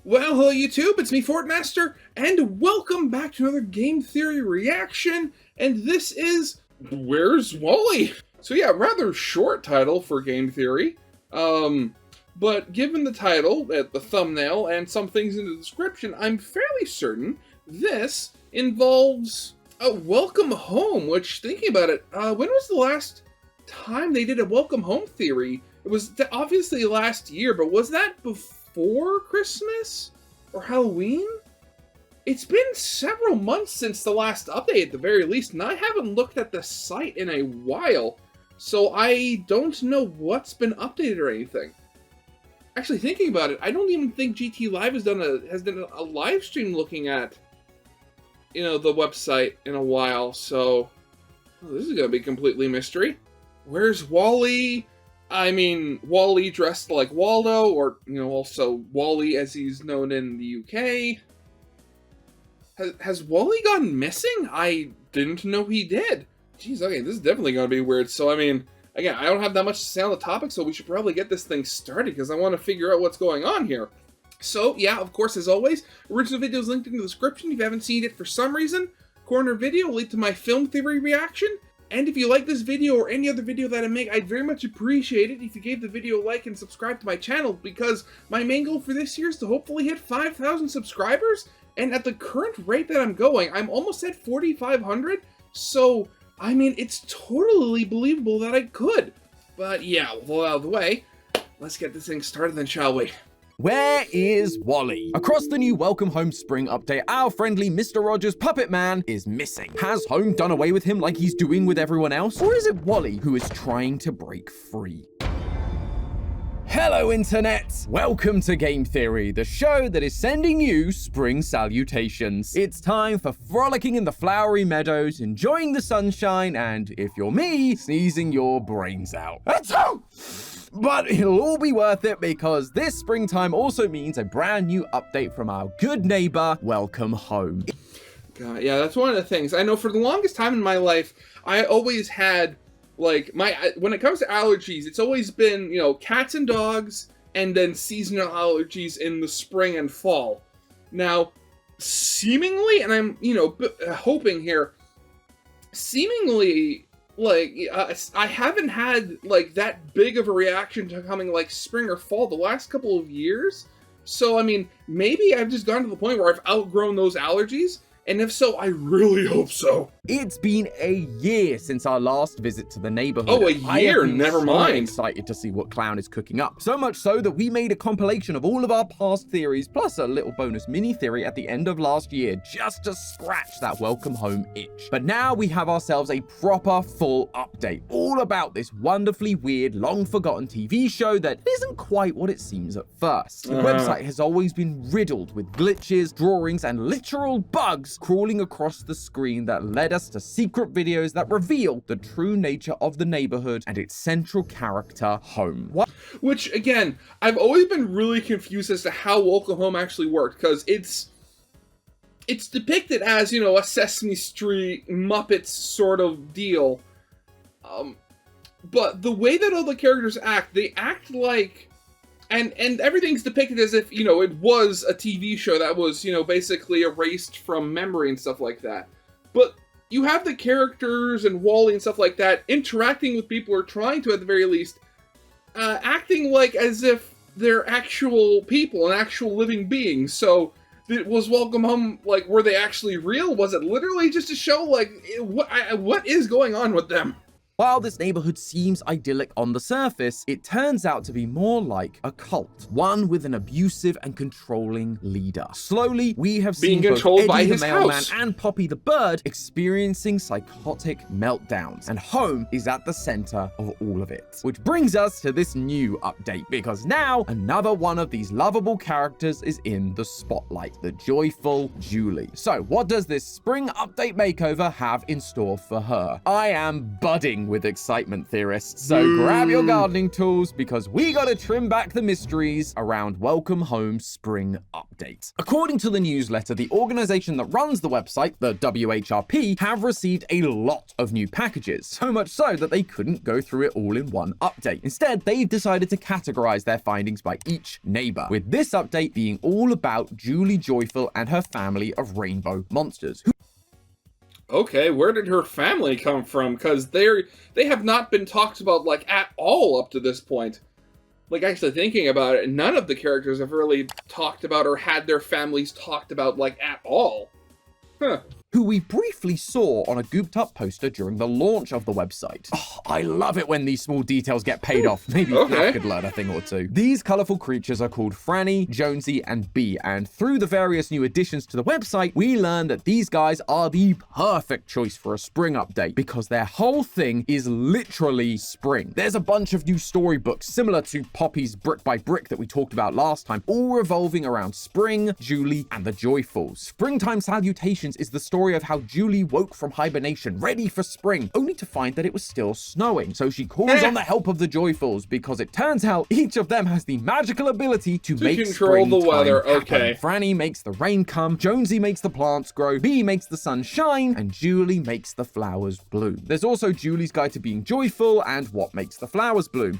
Well, hello YouTube, it's me, Fortmaster, and welcome back to another Game Theory reaction, and this is Where's Wally? So yeah, rather short title for Game Theory, but given the title, the thumbnail, and some things in the description, I'm fairly certain this involves a welcome home, which, thinking about it, when was the last time they did a welcome home theory? It was obviously last year, but was that before Christmas or Halloween? It's been several months since the last update at the very least, and I haven't looked at the site in a while, so I don't know what's been updated or anything. Actually, thinking about it, I don't even think GT Live has done a live stream looking at, the website in a while, so this is gonna be completely mystery. Where's Wally? I mean, Wally dressed like Waldo, or, also Wally as he's known in the UK. Has Wally gone missing? I didn't know he did. Jeez, okay, this is definitely going to be weird. So, I mean, again, I don't have that much to say on the topic, so we should probably get this thing started, because I want to figure out what's going on here. So, yeah, of course, as always, original video is linked in the description if you haven't seen it for some reason. Corner video will lead to my film theory reaction. And if you like this video or any other video that I make, I'd very much appreciate it if you gave the video a like and subscribe to my channel, because my main goal for this year is to hopefully hit 5,000 subscribers, and at the current rate that I'm going, I'm almost at 4,500, so, I mean, it's totally believable that I could. But yeah, with all out of the way, let's get this thing started then, shall we? Where is Wally? Across the new Welcome Home Spring update, our friendly Mr. Rogers Puppet Man is missing. Has Home done away with him like he's doing with everyone else? Or is it Wally who is trying to break free? Hello, Internet! Welcome to Game Theory, the show that is sending you spring salutations. It's time for frolicking in the flowery meadows, enjoying the sunshine, and, if you're me, sneezing your brains out. Achoo! But it'll all be worth it, because this springtime also means a brand new update from our good neighbor, Welcome Home. God, yeah, that's one of the things. I know for the longest time in my life, I always had, like, when it comes to allergies, it's always been, cats and dogs, and then seasonal allergies in the spring and fall. Now, seemingly, and I'm, hoping here, seemingly, I haven't had, that big of a reaction to coming, spring or fall the last couple of years. So, I mean, maybe I've just gotten to the point where I've outgrown those allergies. And if so, I really hope so. It's been a year since our last visit to the neighborhood. Oh, a year? Never mind. I'm excited to see what Clown is cooking up. So much so that we made a compilation of all of our past theories, plus a little bonus mini theory at the end of last year, just to scratch that Welcome Home itch. But now we have ourselves a proper full update, all about this wonderfully weird, long-forgotten TV show that isn't quite what it seems at first. The website has always been riddled with glitches, drawings, and literal bugs crawling across the screen that led us to secret videos that reveal the true nature of the neighborhood and its central character, Home. Which, again, I've always been really confused as to how Welcome Home actually worked, because it's depicted as, a Sesame Street Muppets sort of deal. But the way that all the characters act, they act like... And everything's depicted as if, it was a TV show that was, basically erased from memory and stuff like that. But you have the characters and Wally and stuff like that interacting with people, or trying to at the very least, acting like as if they're actual people and actual living beings. So, was Welcome Home, were they actually real? Was it literally just a show? What is going on with them? While this neighborhood seems idyllic on the surface, it turns out to be more like a cult, one with an abusive and controlling leader. Slowly, we have seen both Eddie the mailman and Poppy the bird experiencing psychotic meltdowns, and Home is at the center of all of it. Which brings us to this new update, because now another one of these lovable characters is in the spotlight, the joyful Julie. So what does this spring update makeover have in store for her? I am budding buzzing with excitement, theorists. So grab your gardening tools because we gotta trim back the mysteries around Welcome Home Spring Update. According to the newsletter, the organization that runs the website, the WHRP, have received a lot of new packages, so much so that they couldn't go through it all in one update. Instead, they've decided to categorize their findings by each neighbor, with this update being all about Julie Joyful and her family of rainbow monsters. Okay, where did her family come from? Because they have not been talked about, like, at all up to this point. Like, actually thinking about it, none of the characters have really talked about or had their families talked about, like, at all. Huh. Who we briefly saw on a gooped up poster during the launch of the website. Oh, I love it when these small details get paid off. Maybe I could learn a thing or two. These colorful creatures are called Franny, Jonesy, and Bee, and through the various new additions to the website, we learned that these guys are the perfect choice for a spring update because their whole thing is literally spring. There's a bunch of new storybooks similar to Poppy's Brick by Brick that we talked about last time, all revolving around spring, Julie, and the Joyfuls. Springtime Salutations is the story of how Julie woke from hibernation, ready for spring, only to find that it was still snowing. So she calls on the help of the Joyfuls because it turns out each of them has the magical ability to make control the weather. Okay. Franny makes the rain come, Jonesy makes the plants grow, Bee makes the sun shine, and Julie makes the flowers bloom. There's also Julie's Guide to Being Joyful and What Makes the Flowers Bloom.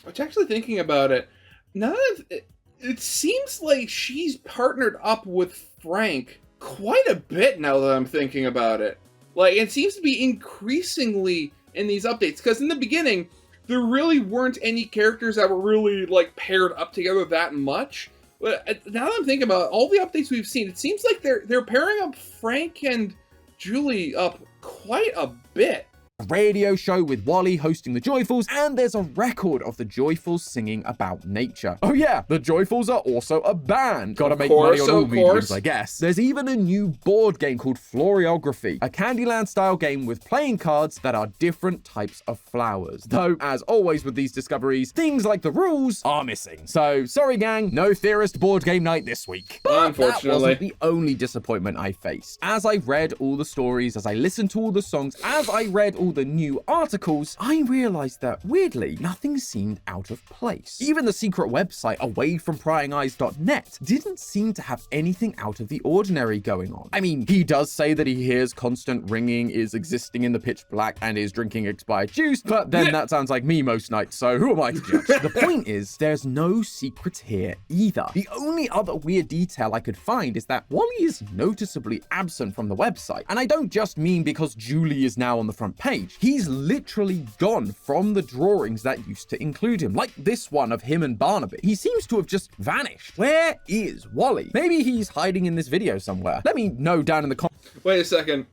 Which, actually thinking about it, it seems like she's partnered up with Frank quite a bit now that I'm thinking about it. Like, it seems to be increasingly in these updates, because in the beginning, there really weren't any characters that were really, like, paired up together that much. But now that I'm thinking about it, all the updates we've seen, it seems like they're pairing up Frank and Julie up quite a bit. A radio show with Wally hosting the Joyfuls, and there's a record of the Joyfuls singing about nature. Oh yeah, the Joyfuls are also a band. Gotta make money on all mediums, I guess. There's even a new board game called Floriography, a Candyland-style game with playing cards that are different types of flowers. Though, as always with these discoveries, things like the rules are missing. So, sorry gang, no Theorist board game night this week. But unfortunately, that wasn't the only disappointment I faced. As I read all the stories, as I listened to all the songs, as I read all the new articles, I realized that, weirdly, nothing seemed out of place. Even the secret website, awayfrompryingeyes.net, didn't seem to have anything out of the ordinary going on. I mean, he does say that he hears constant ringing, is existing in the pitch black, and is drinking expired juice, but then that sounds like me most nights, so who am I to judge? The point is, there's no secrets here either. The only other weird detail I could find is that Wally is noticeably absent from the website, and I don't just mean because Julie is now on the front page. He's literally gone from the drawings that used to include him, like this one of him and Barnaby. He seems to have just vanished. Where is Wally? Maybe he's hiding in this video somewhere. Let me know down in the comments. Wait a second.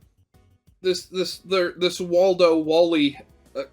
This Waldo Wally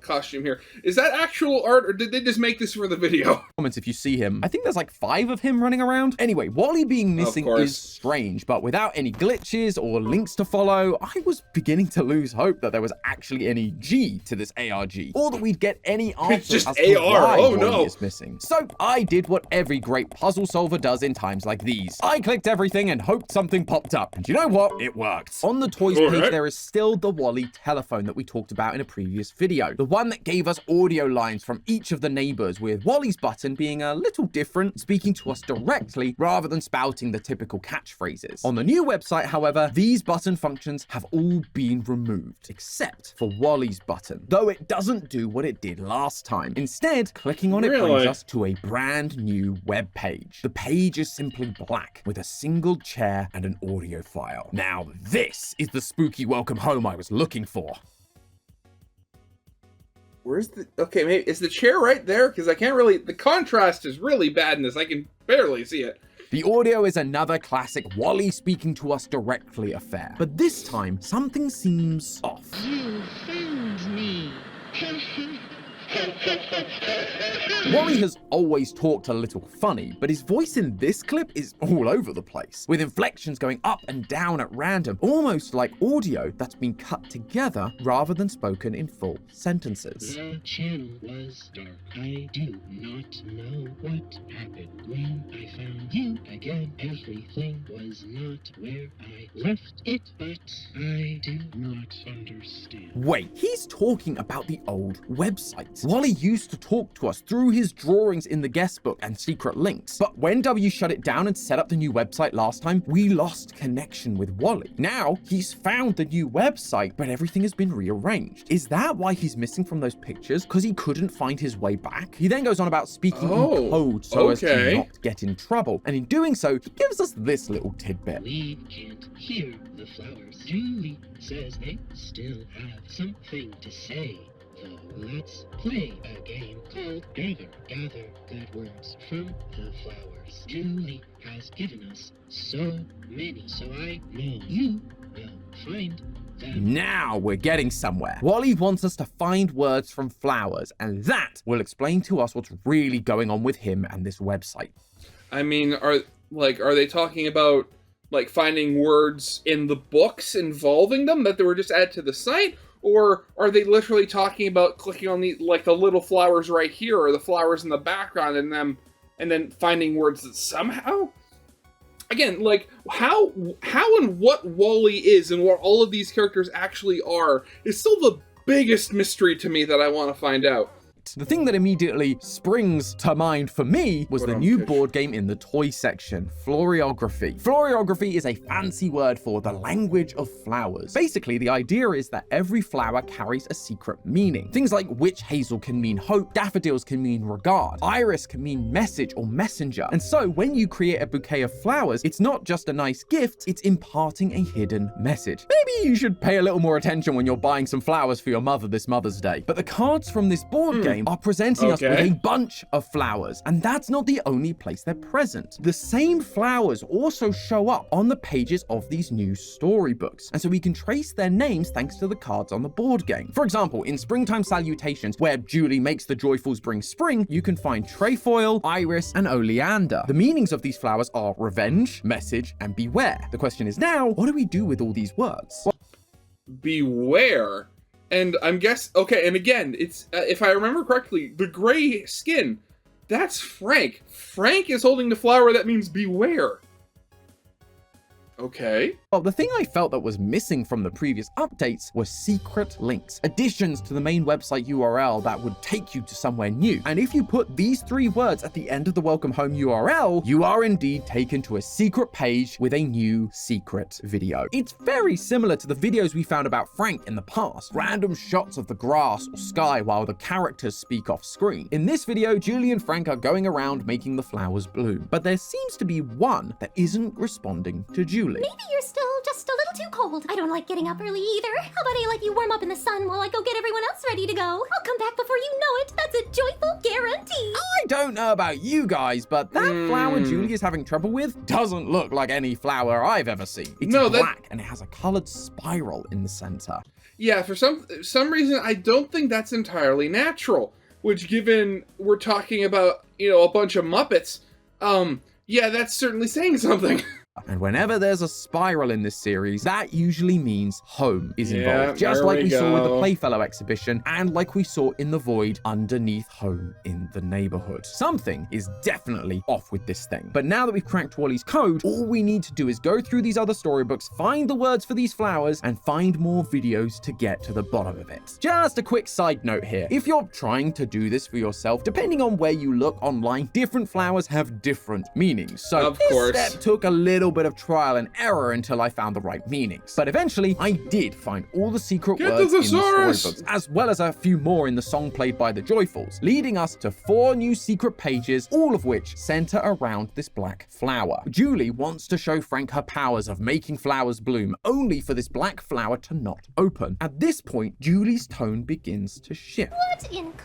costume here. Is that actual art, or did they just make this for the video? Comments if you see him. I think there's like 5 of him running around. Anyway, Wally being missing is strange, but without any glitches or links to follow, I was beginning to lose hope that there was actually any G to this ARG, or that we'd get any answers just as to why Wally is missing. So I did what every great puzzle solver does in times like these. I clicked everything and hoped something popped up, and you know what? It worked. On the toys page, there is still the Wally telephone that we talked about in a previous video, the one that gave us audio lines from each of the neighbors, with Wally's button being a little different, speaking to us directly rather than spouting the typical catchphrases. On the new website, however, these button functions have all been removed, except for Wally's button, though it doesn't do what it did last time. Instead, clicking on it brings us to a brand new web page. The page is simply black, with a single chair and an audio file. Now, this is the spooky welcome home I was looking for. Where's the... Okay, maybe... Is the chair right there? Because I can't really... The contrast is really bad in this. I can barely see it. The audio is another classic Wally speaking to us directly affair. But this time, something seems off. You found me. Wally has always talked a little funny, but his voice in this clip is all over the place, with inflections going up and down at random, almost like audio that's been cut together rather than spoken in full sentences. The channel was dark. I do not know what happened when I found you again. Everything was not where I left it, but I do not understand. Wait, he's talking about the old website. Wally used to talk to us through his drawings in the guest book and secret links. But when W shut it down and set up the new website last time, we lost connection with Wally. Now, he's found the new website, but everything has been rearranged. Is that why he's missing from those pictures? Because he couldn't find his way back? He then goes on about speaking in code so as to not get in trouble. And in doing so, he gives us this little tidbit. We can't hear the flowers. Julie says they still have something to say. So let's play a game called Gather. Gather good words from the flowers. Julie has given us so many, so I know you will find them. Now we're getting somewhere. Wally wants us to find words from flowers, and that will explain to us what's really going on with him and this website. I mean, are they talking about like finding words in the books involving them that they were just added to the site? Or are they literally talking about clicking on the little flowers right here or the flowers in the background and then finding words that somehow? Again, like how and what Wally is and what all of these characters actually are is still the biggest mystery to me that I want to find out. The thing that immediately springs to mind for me was the new board game in the toy section, Floriography. Floriography is a fancy word for the language of flowers. Basically, the idea is that every flower carries a secret meaning. Things like witch hazel can mean hope, daffodils can mean regard, iris can mean message or messenger. And so when you create a bouquet of flowers, it's not just a nice gift, it's imparting a hidden message. Maybe you should pay a little more attention when you're buying some flowers for your mother this Mother's Day. But the cards from this board game are presenting us with a bunch of flowers, and that's not the only place they're present. The same flowers also show up on the pages of these new storybooks, and so we can trace their names thanks to the cards on the board game. For example, in Springtime Salutations, where Julie makes the joyfuls bring spring, you can find trefoil, iris, and oleander. The meanings of these flowers are revenge, message, and beware. The question is now, what do we do with all these words? Beware. And I'm okay, and again, it's, if I remember correctly, the gray skin, that's Frank. Frank is holding the flower that means beware. Okay. Well, the thing I felt that was missing from the previous updates were secret links, additions to the main website URL that would take you to somewhere new. And if you put these 3 words at the end of the welcome home URL, you are indeed taken to a secret page with a new secret video. It's very similar to the videos we found about Frank in the past, random shots of the grass or sky while the characters speak off screen. In this video, Julie and Frank are going around making the flowers bloom, but there seems to be one that isn't responding to Julie. Maybe you're still just a little too cold. I don't like getting up early either. How about I let you warm up in the sun while I go get everyone else ready to go? I'll come back before you know it. That's a joyful guarantee. I don't know about you guys, but that flower Julie is having trouble with doesn't look like any flower I've ever seen. It's black and it has a colored spiral in the center. Yeah, for some reason, I don't think that's entirely natural. Which, given we're talking about, a bunch of Muppets, yeah, that's certainly saying something. And whenever there's a spiral in this series, that usually means home is involved. Just like we saw with the Playfellow exhibition, and like we saw in the void underneath home in the neighborhood. Something is definitely off with this thing. But now that we've cracked Wally's code, all we need to do is go through these other storybooks, find the words for these flowers, and find more videos to get to the bottom of it. Just a quick side note here. If you're trying to do this for yourself, depending on where you look online, different flowers have different meanings. So this step took a little bit of trial and error until I found the right meanings. But eventually, I did find all the secret words in the storybooks, as well as a few more in the song played by the Joyfuls, leading us to 4 new secret pages, all of which center around this black flower. Julie wants to show Frank her powers of making flowers bloom, only for this black flower to not open. At this point, Julie's tone begins to shift. What incarnations?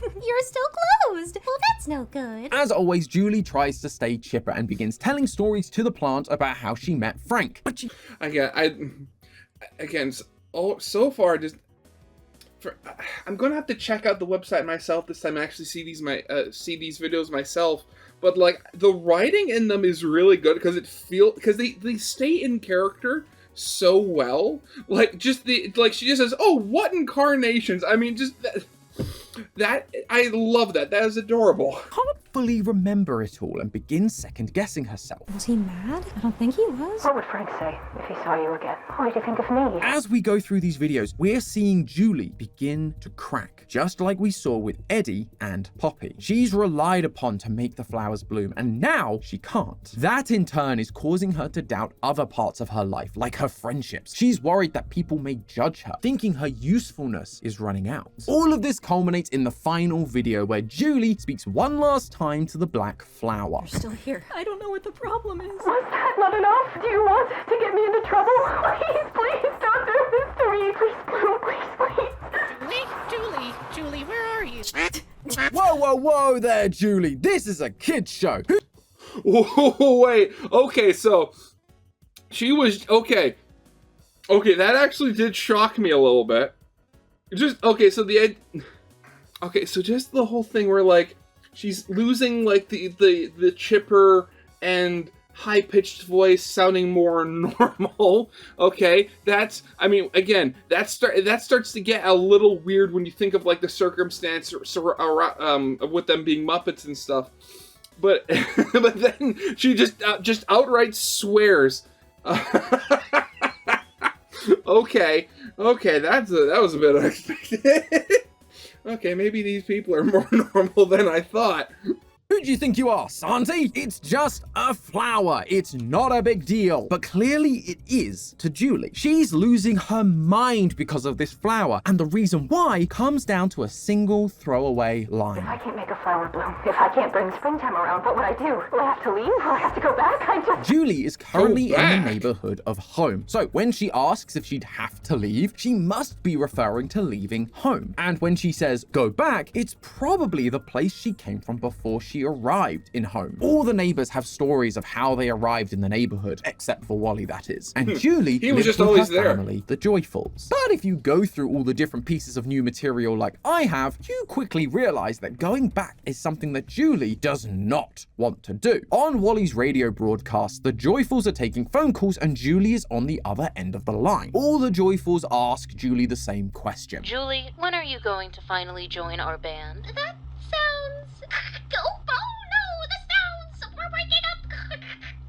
You're still closed. Well, that's no good. As always, Julie tries to stay chipper and begins telling stories to the plant about how she met Frank. But so far, just I'm gonna have to check out the website myself this time and actually see these videos myself. But like the writing in them is really good because they stay in character so well. Like she just says, "Oh, what incarnations?" I mean, just that I love that. That is adorable. Can't fully remember it all and begins second-guessing herself. Was he mad? I don't think he was. What would Frank say if he saw you again? What did you think of me? As we go through these videos, we're seeing Julie begin to crack, just like we saw with Eddie and Poppy. She's relied upon to make the flowers bloom, and now she can't. That in turn is causing her to doubt other parts of her life, like her friendships. She's worried that people may judge her, thinking her usefulness is running out. All of this culminates in the final video where Julie speaks one last time to the black flower. You're still here. I don't know what the problem is. Was that not enough? Do you want to get me into trouble? Please don't do this to me. Please, please. Julie, where are you? Whoa there, Julie. This is a kid's show. Whoa, wait. Okay, so she was okay. Okay, that actually did shock me a little bit. Just so just the whole thing where like she's losing like the chipper and high-pitched voice sounding more normal. Okay, I mean, again, that starts to get a little weird when you think of like the circumstance with them being Muppets and stuff. But but then she just outright swears. Okay, that was a bit unexpected. Okay, maybe these people are more normal than I thought. Who do you think you are, Santi? It's just a flower. It's not a big deal. But clearly it is to Julie. She's losing her mind because of this flower. And the reason why comes down to a single throwaway If line. I can't make a flower bloom, if I can't bring springtime around, what would I do? Will I have to leave? Will I have to go back? Julie is currently Go in back. the neighborhood of home. So when she asks if she'd have to leave, she must be referring to leaving home. And when she says go back, it's probably the place she came from before she arrived in home. All the neighbors have stories of how they arrived in the neighborhood, except for Wally, that is. And Julie He was lives just with always her there. family, the Joyfuls. But if you go through all the different pieces of new material like I have, you quickly realize that going back is something that Julie does not want to do. On Wally's radio broadcast, the Joyfuls are taking phone calls and Julie is on the other end of the line. All the Joyfuls ask Julie the same question. Julie, when are you going to finally join our band? That sounds... Oh, no, the sounds! We're breaking up!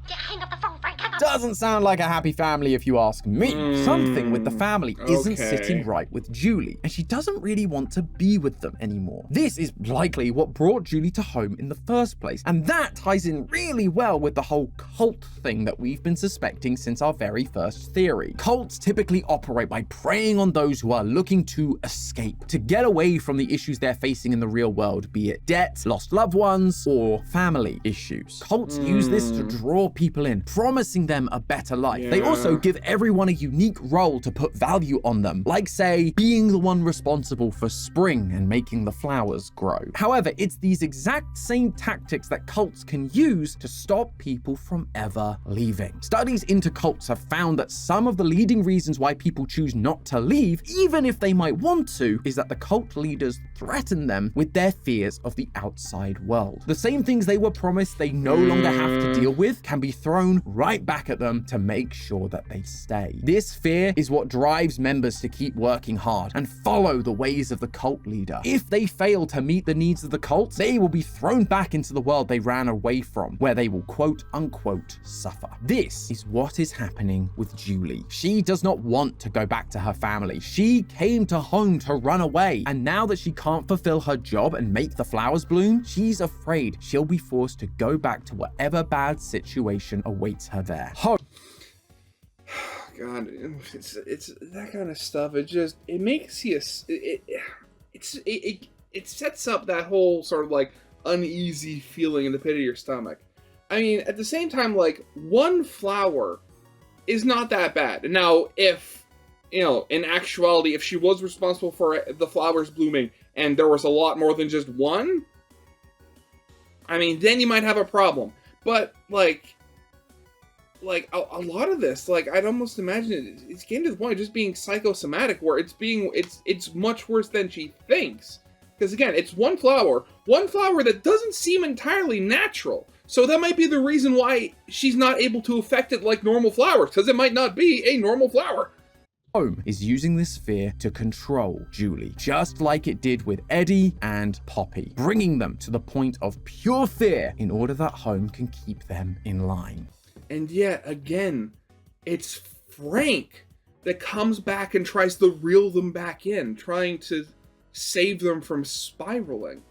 Hang up the phone, Frank, hang up! Doesn't sound like a happy family if you ask me. Something with the family isn't okay. sitting right with Julie, and she doesn't really want to be with them anymore. This is likely what brought Julie to home in the first place, and that ties in really well with the whole cult thing that we've been suspecting since our very first theory. Cults typically operate by preying on those who are looking to escape, to get away from the issues they're facing in the real world, be it debt, lost loved ones, or family issues. Cults use this to draw people in, promising them a better life. They also give everyone a unique role to put value on them, like say, being the one responsible for spring and making the flowers grow. However, it's these exact same tactics that cults can use to stop people from ever leaving. Studies into cults have found that some of the leading reasons why people choose not to leave, even if they might want to, is that the cult leaders threaten them with their fears of the outside world. The same things they were promised they no longer have to deal with can be thrown right back at them to make sure that they stay. This fear is what drives members to keep working hard and follow the ways of the cult leader. If they fail to meet the needs of the cult, they will be thrown back into the world they ran away from, where they will quote unquote suffer. This is what is happening with Julie. She does not want to go back to her family. She came to home to run away, and now that she can't fulfill her job and make the flowers bloom, she's afraid she'll be forced to go back to whatever bad situation awaits her there. God, it's that kind of stuff. It makes you it sets up that whole sort of like uneasy feeling in the pit of your stomach. I mean, at the same time, like one flower is not that bad. Now, if in actuality, if she was responsible for the flowers blooming and there was a lot more than just one, I mean, then you might have a problem. But like like a lot of this, like I'd almost imagine it's getting to the point of just being psychosomatic, where it's much worse than she thinks. Because again, it's one flower that doesn't seem entirely natural. So that might be the reason why she's not able to affect it like normal flowers, because it might not be a normal flower. Home is using this fear to control Julie, just like it did with Eddie and Poppy, bringing them to the point of pure fear in order that Home can keep them in line. And yet, again, it's Frank that comes back and tries to reel them back in, trying to save them from spiraling.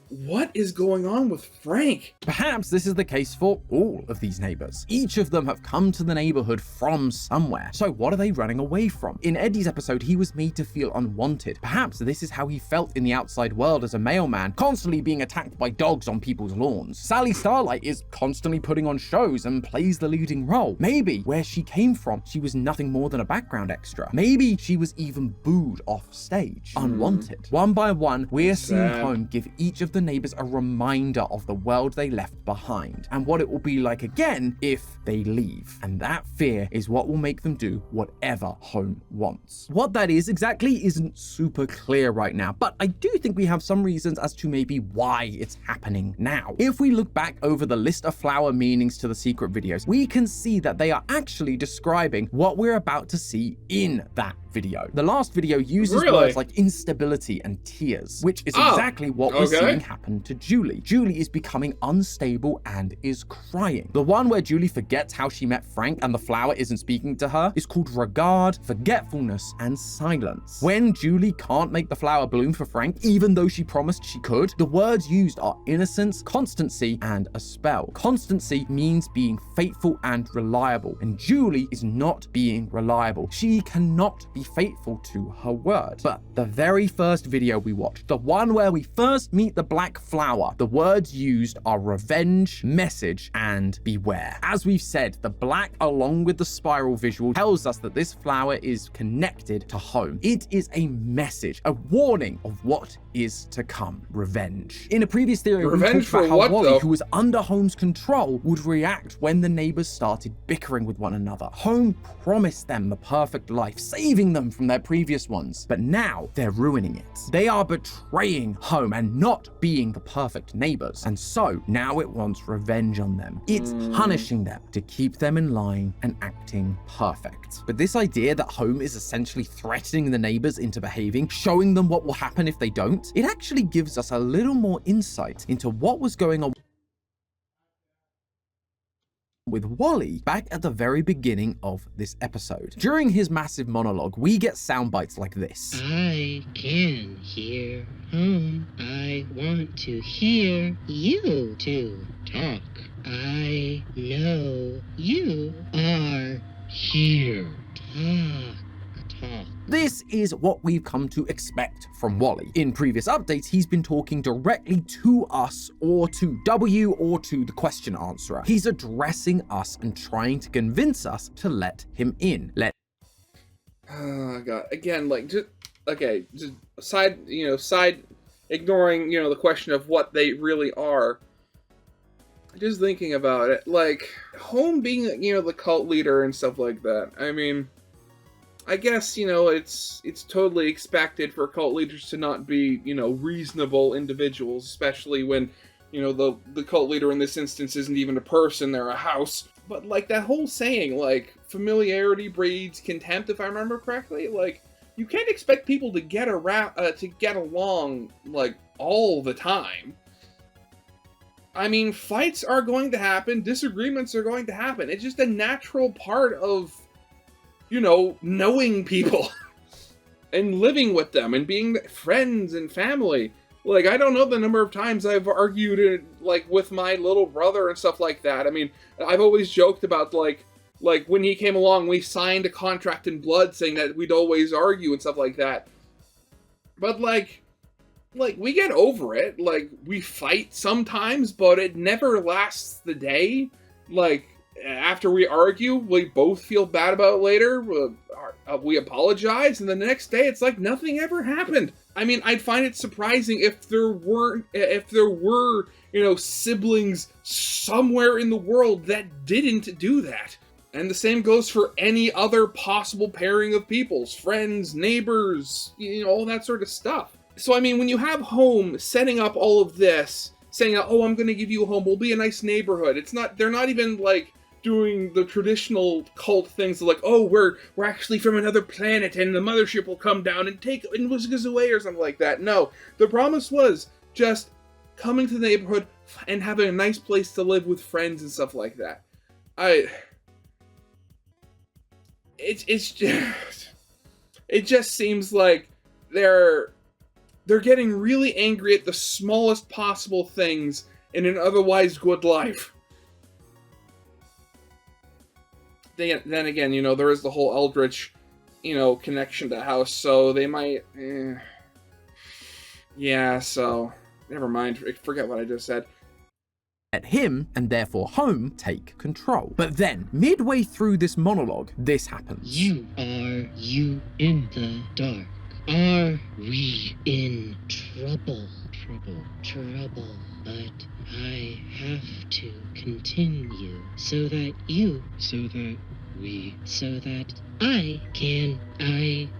What is going on with Frank? Perhaps this is the case for all of these neighbors. Each of them have come to the neighborhood from somewhere. So what are they running away from? In Eddie's episode, he was made to feel unwanted. Perhaps this is how he felt in the outside world as a mailman, constantly being attacked by dogs on people's lawns. Sally Starlight is constantly putting on shows and plays the leading role. Maybe where she came from, she was nothing more than a background extra. Maybe she was even booed off stage, unwanted. One by one, we're seeing Home give each of the neighbors a reminder of the world they left behind and what it will be like again if they leave. And that fear is what will make them do whatever Home wants. What that is exactly isn't super clear right now, but I do think we have some reasons as to maybe why it's happening now. If we look back over the list of flower meanings to the secret videos, we can see that they are actually describing what we're about to see in that video. The last video uses words like instability and tears, which is exactly what we're seeing happen to Julie. Julie is becoming unstable and is crying. The one where Julie forgets how she met Frank and the flower isn't speaking to her is called regard, forgetfulness, and silence. When Julie can't make the flower bloom for Frank, even though she promised she could, the words used are innocence, constancy, and a spell. Constancy means being faithful and reliable, and Julie is not being reliable. She cannot be faithful to her word. But the very first video we watched, the one where we first meet the black flower, the words used are revenge, message, and beware. As we've said, the black along with the spiral visual tells us that this flower is connected to Home. It is a message, a warning of what is to come. Revenge. In a previous theory, we talked about how Wally, who was under Home's control, would react when the neighbors started bickering with one another. Home promised them the perfect life, saving them from their previous ones, but now they're ruining it. They are betraying Home and not being the perfect neighbors, and so now it wants revenge on them. It's punishing them to keep them in line and acting perfect. But this idea that Home is essentially threatening the neighbors into behaving, showing them what will happen if they don't, it actually gives us a little more insight into what was going on with Wally back at the very beginning of this episode. During his massive monologue, we get sound bites like this. I can hear Home. I want to hear you two talk. I know you are here. Talk. This is what we've come to expect from Wally. In previous updates, he's been talking directly to us or to W or to the question answerer. He's addressing us and trying to convince us to let him in. Oh god. Again, like just side ignoring, the question of what they really are. Just thinking about it, like Home being, the cult leader and stuff like that. I mean, I guess, it's totally expected for cult leaders to not be, reasonable individuals, especially when, the cult leader in this instance isn't even a person, they're a house. But, like, that whole saying, like, familiarity breeds contempt, if I remember correctly, like, you can't expect people to get along, like, all the time. I mean, fights are going to happen, disagreements are going to happen. It's just a natural part of, knowing people and living with them and being friends and family. Like, I don't know the number of times I've argued, with my little brother and stuff like that. I mean, I've always joked about, like when he came along, we signed a contract in blood saying that we'd always argue and stuff like that. But, like, we get over it. Like, we fight sometimes, but it never lasts the day. Like, after we argue, we both feel bad about it later. We apologize, and the next day it's like nothing ever happened. I mean, I'd find it surprising if there were, siblings somewhere in the world that didn't do that. And the same goes for any other possible pairing of peoples, friends, neighbors, all that sort of stuff. So, I mean, when you have home setting up all of this, saying, oh, I'm going to give you a home, we'll be a nice neighborhood. They're not even, like, doing the traditional cult things like, oh, we're actually from another planet and the mothership will come down and whisk us away or something like that. No, the promise was just coming to the neighborhood and having a nice place to live with friends and stuff like that. It just seems like they're getting really angry at the smallest possible things in an otherwise good life. Then again, there is the whole Eldritch, connection to House, so they might... Yeah, so... Never mind, forget what I just said. Let him, and therefore home, take control. But then, midway through this monologue, this happens. You in the dark? Are we in trouble? Trouble. But I have to continue so that I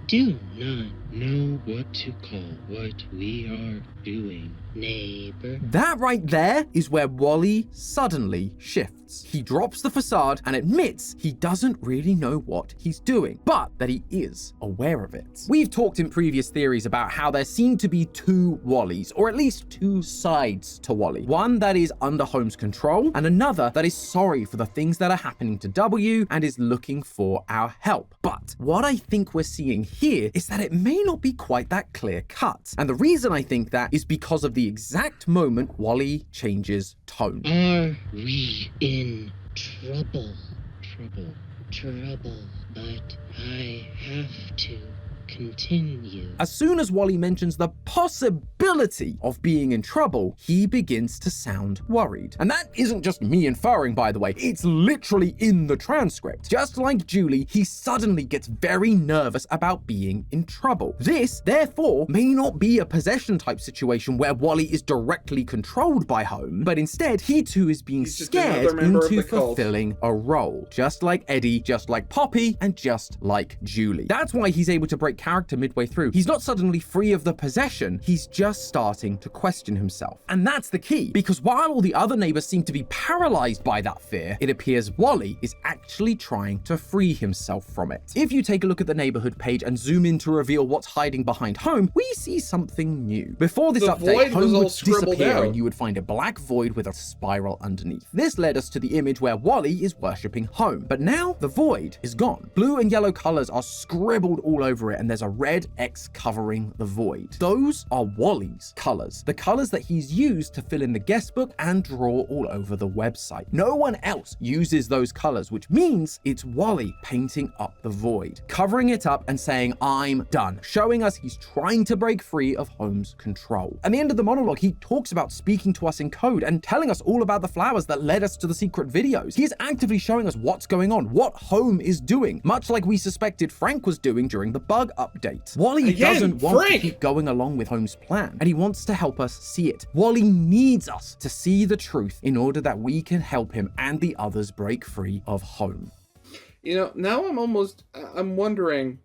do not know what to call what we are doing, neighbor. That right there is where Wally suddenly shifts. He drops the facade and admits he doesn't really know what he's doing, but that he is aware of it. We've talked in previous theories about how there seem to be two Wallys, or at least two sides to Wally. One that is under Holmes' control, and another that is sorry for the things that are happening to W and is looking for our help. But what I think we're seeing here is that it may not be quite that clear cut. And the reason I think that is because of the exact moment Wally changes tone. Are we in trouble? But I have to continue. As soon as Wally mentions the possibility of being in trouble, he begins to sound worried. And that isn't just me inferring, by the way, it's literally in the transcript. Just like Julie, he suddenly gets very nervous about being in trouble. This, therefore, may not be a possession type situation where Wally is directly controlled by Home, but instead he too is being scared into fulfilling a role. Just like Eddie, just like Poppy, and just like Julie. That's why he's able to break character midway through. He's not suddenly free of the possession, he's just starting to question himself. And that's the key, because while all the other neighbors seem to be paralyzed by that fear, it appears Wally is actually trying to free himself from it. If you take a look at the neighborhood page and zoom in to reveal what's hiding behind Home, we see something new. Before this update, Home would disappear and you would find a black void with a spiral underneath. This led us to the image where Wally is worshipping Home, but now the void is gone. Blue and yellow colors are scribbled all over it, and there's a red X covering the void. Those are Wally's colors, the colors that he's used to fill in the guest book and draw all over the website. No one else uses those colors, which means it's Wally painting up the void, covering it up and saying, I'm done, showing us he's trying to break free of Home's control. At the end of the monologue, he talks about speaking to us in code and telling us all about the flowers that led us to the secret videos. He is actively showing us what's going on, what Home is doing, much like we suspected Frank was doing during the bug update. Wally doesn't want to keep going along with Home's plan, and he wants to help us see it. Wally needs us to see the truth in order that we can help him and the others break free of Home. Now I'm wondering,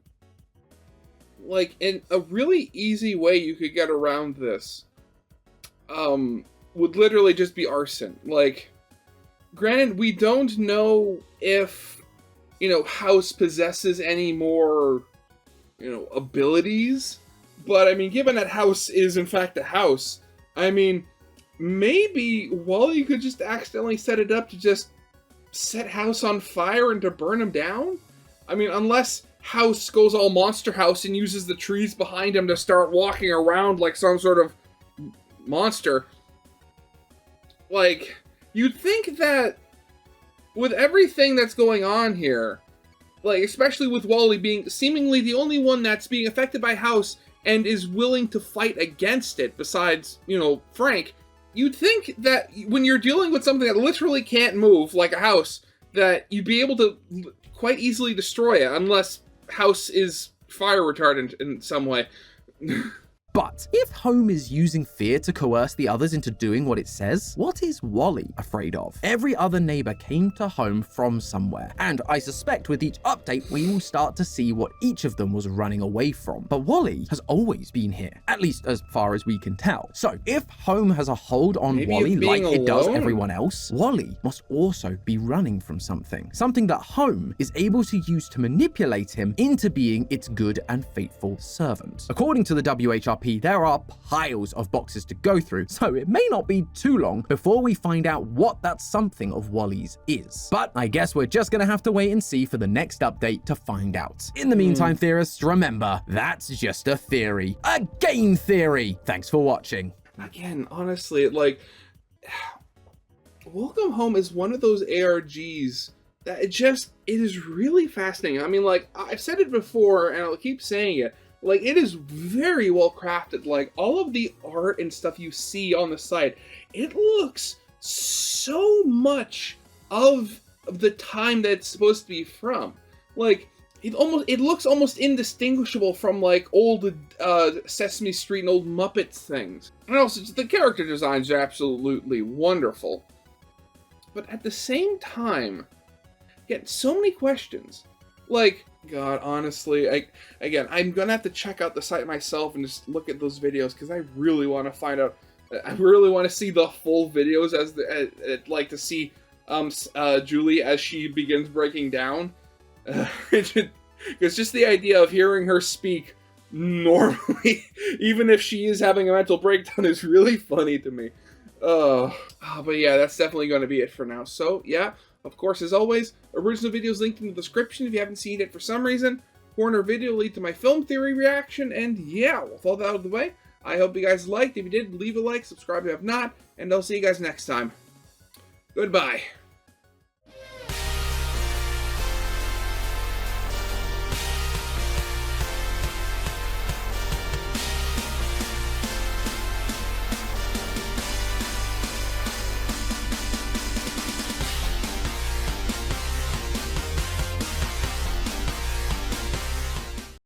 like, in a really easy way you could get around this, would literally just be arson. Like, granted, we don't know if, House possesses any more, abilities, but I mean, given that House is in fact a house, I mean, maybe Wally could just accidentally set it up to just set House on fire and to burn him down? I mean, unless House goes all Monster House and uses the trees behind him to start walking around like some sort of monster. Like, you'd think that with everything that's going on here, like, especially with Wally being seemingly the only one that's being affected by House and is willing to fight against it, besides, Frank, you'd think that when you're dealing with something that literally can't move, like a house, that you'd be able to quite easily destroy it, unless House is fire retardant in some way. But if Home is using fear to coerce the others into doing what it says, what is Wally afraid of? Every other neighbor came to Home from somewhere, and I suspect with each update we will start to see what each of them was running away from. But Wally has always been here, at least as far as we can tell. So if Home has a hold on Maybe Wally it's like being it does alone? everyone else, Wally must also be running from something. Something that Home is able to use to manipulate him into being its good and faithful servant. According to the WHRP, there are piles of boxes to go through, so it may not be too long before we find out what that something of Wally's is. But I guess we're just gonna have to wait and see for the next update to find out. In the meantime, theorists, remember, that's just a theory. A game theory! Thanks for watching. Again, honestly, like, Welcome Home is one of those ARGs that it is really fascinating. I mean, like, I've said it before, and I'll keep saying it, like, it is very well crafted. Like, all of the art and stuff you see on the site, it looks so much of the time that it's supposed to be from. Like, it looks almost indistinguishable from, like, old Sesame Street and old Muppets things. And also, the character designs are absolutely wonderful. But at the same time, get so many questions. Like, God, honestly, I'm gonna have to check out the site myself and just look at those videos, because I really want to find out. I really want to see the full videos like to see Julie as she begins breaking down. Because just the idea of hearing her speak normally, even if she is having a mental breakdown, is really funny to me. But yeah, that's definitely going to be it for now. So yeah, of course, as always, original videos linked in the description if you haven't seen it for some reason. Corner video will lead to my film theory reaction, and yeah, with all that out of the way, I hope you guys liked. If you did, leave a like, subscribe if you have not, and I'll see you guys next time. Goodbye.